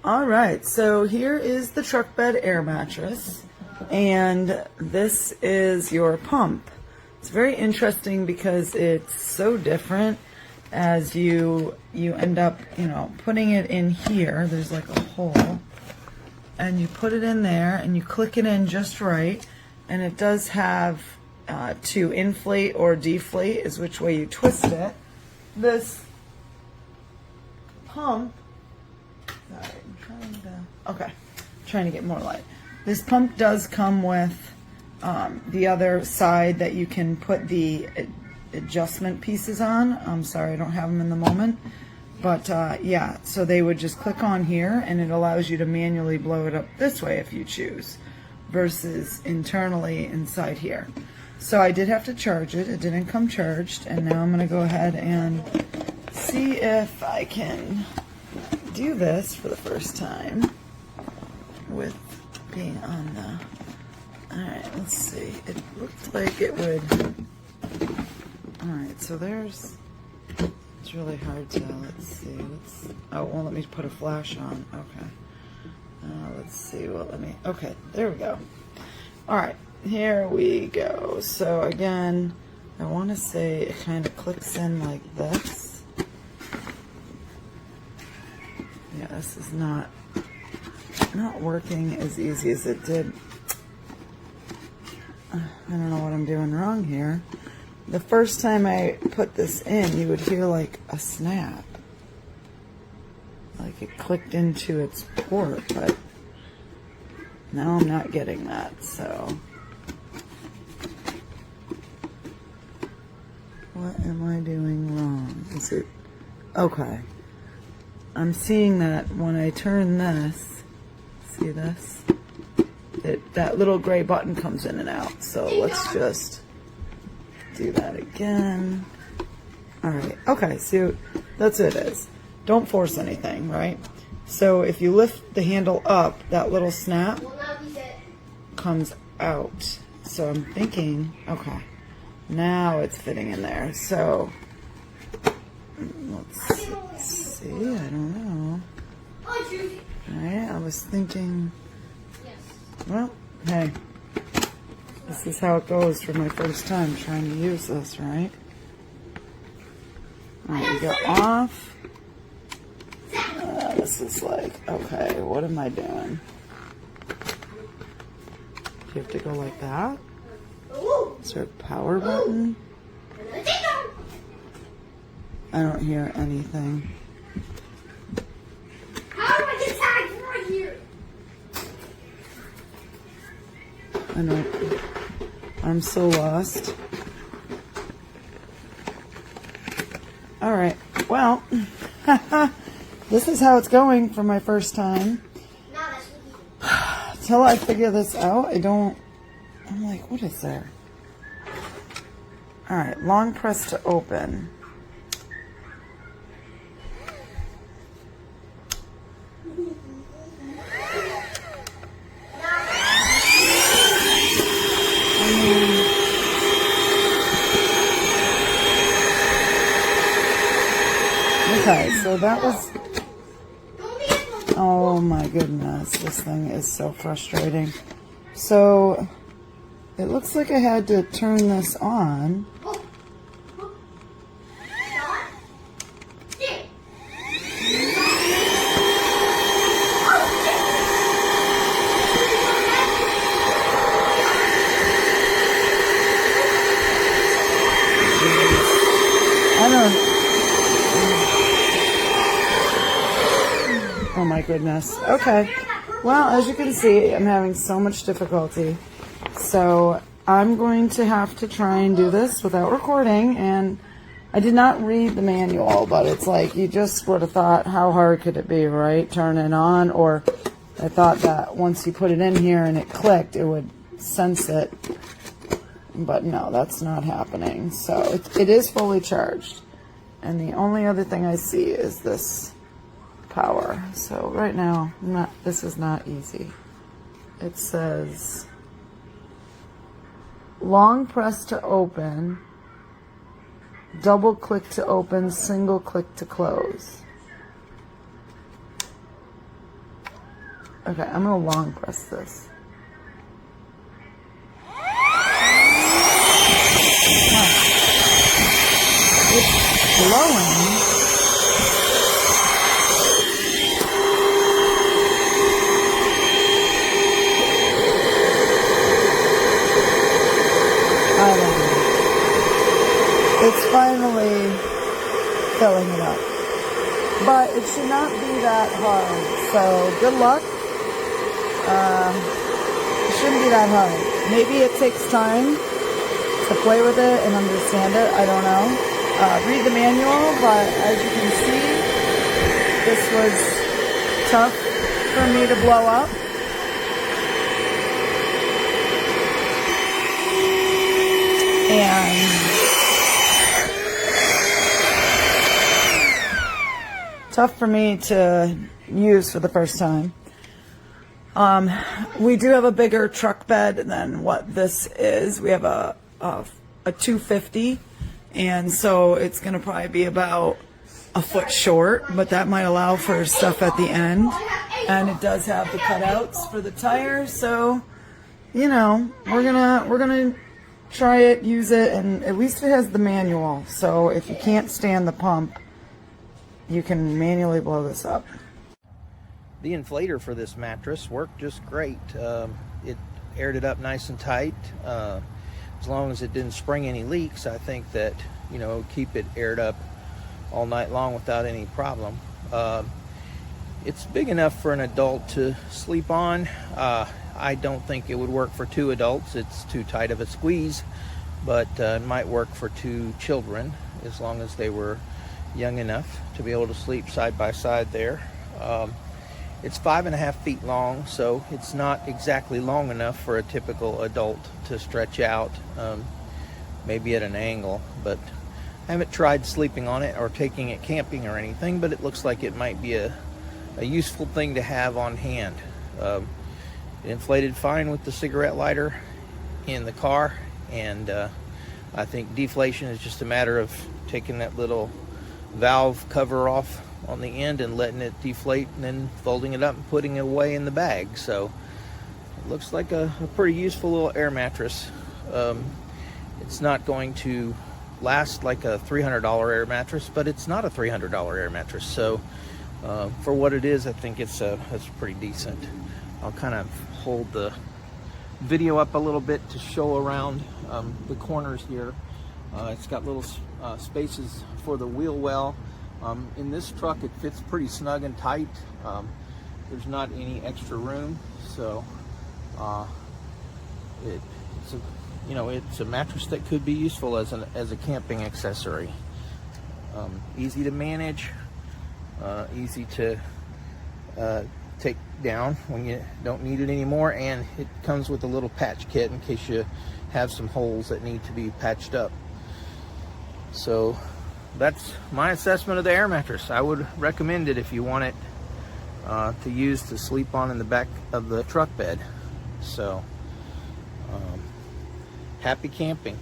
All right, so here is the truck bed air mattress, and this is your pump. It's very interesting because it's so different as you end up, putting it in here. There's like a hole, and you put it in there, and you click it in just right, and it does have to inflate or deflate is which way you twist it. This pump, sorry, trying to get more light. This pump does come with the other side that you can put the adjustment pieces on. I'm sorry, I don't have them in the moment. But yeah, so they would just click on here, and it allows you to manually blow it up this way if you choose, versus internally inside here. So I did have to charge it. It didn't come charged, and now I'm going to go ahead and see if I can do this for the first time with being on the... Alright, let's see. It looked like it would... Alright, so there's... It's really hard to... Let's see. Oh, it won't let me put a flash on. Okay. Let's see. Well, let me... Okay, there we go. Alright, here we go. So again, I want to say it kind of clicks in like this. Yeah, this is not working as easy as it did. I don't know what I'm doing wrong here. The first time I put this in, you would hear like a snap. Like it clicked into its port, but now I'm not getting that, so. What am I doing wrong? Is it, okay. I'm seeing that when I turn this, see this? That little gray button comes in and out. So let's just do that again. All right, okay, so that's what it is. Don't force anything, right? So if you lift the handle up, that little snap comes out. So I'm thinking, okay, now it's fitting in there. So let's see, I don't know. All right, I was thinking, well, hey, this is how it goes for my first time trying to use this, right? All right, you go off. This is like, okay, what am I doing? Do you have to go like that? Is there a power button? I don't hear anything. How do I get tagged right here? I know. I'm so lost. All right. Well, this is how it's going for my first time. Till I figure this out, I'm like, what is there? All right. Long press to open. Okay, so that was, oh my goodness, this thing is so frustrating. So, it looks like I had to turn this on. Oh my goodness. Okay. Well, as you can see, I'm having so much difficulty. So I'm going to have to try and do this without recording. And I did not read the manual, but it's like you just would have thought, how hard could it be, right? Turn it on. Or I thought that once you put it in here and it clicked, it would sense it. But no, that's not happening. So it is fully charged. And the only other thing I see is this power. So right now, this is not easy. It says long press to open, double click to open, single click to close. Okay, I'm gonna long press this. It's blowing. I don't know. It's finally filling it up. But it should not be that hard. So good luck. It shouldn't be that hard. Maybe it takes time to play with it and understand it. I don't know. Read the manual, but as you can see, this was tough for me to blow up. And tough for me to use for the first time. We do have a bigger truck bed than what this is. We have a 250, and so it's going to probably be about a foot short, but that might allow for stuff at the end. And it does have the cutouts for the tires, so you know, we're gonna try it, use it, and at least it has the manual. So if you can't stand the pump, you can manually blow this up. The inflator for this mattress worked just great. It aired it up nice and tight. As long as it didn't spring any leaks, I think that, you know, keep it aired up all night long without any problem. It's big enough for an adult to sleep on. I don't think it would work for 2 adults. It's too tight of a squeeze, but it might work for 2 children as long as they were young enough to be able to sleep side by side there. It's 5.5 feet long, so it's not exactly long enough for a typical adult to stretch out, maybe at an angle, but I haven't tried sleeping on it or taking it camping or anything, but it looks like it might be a useful thing to have on hand. It inflated fine with the cigarette lighter in the car, and I think deflation is just a matter of taking that little valve cover off on the end and letting it deflate and then folding it up and putting it away in the bag. So it looks like a pretty useful little air mattress. It's not going to last like a $300 air mattress, but it's not a $300 air mattress. So for what it is, I think it's pretty decent. I'll kind of hold the video up a little bit to show around the corners here. It's got little spaces for the wheel well. In this truck, it fits pretty snug and tight. There's not any extra room, so it's a mattress that could be useful as a camping accessory. Easy to manage, easy to take down when you don't need it anymore, and it comes with a little patch kit in case you have some holes that need to be patched up. So that's my assessment of the air mattress. I would recommend it if you want it to use to sleep on in the back of the truck bed. So happy camping.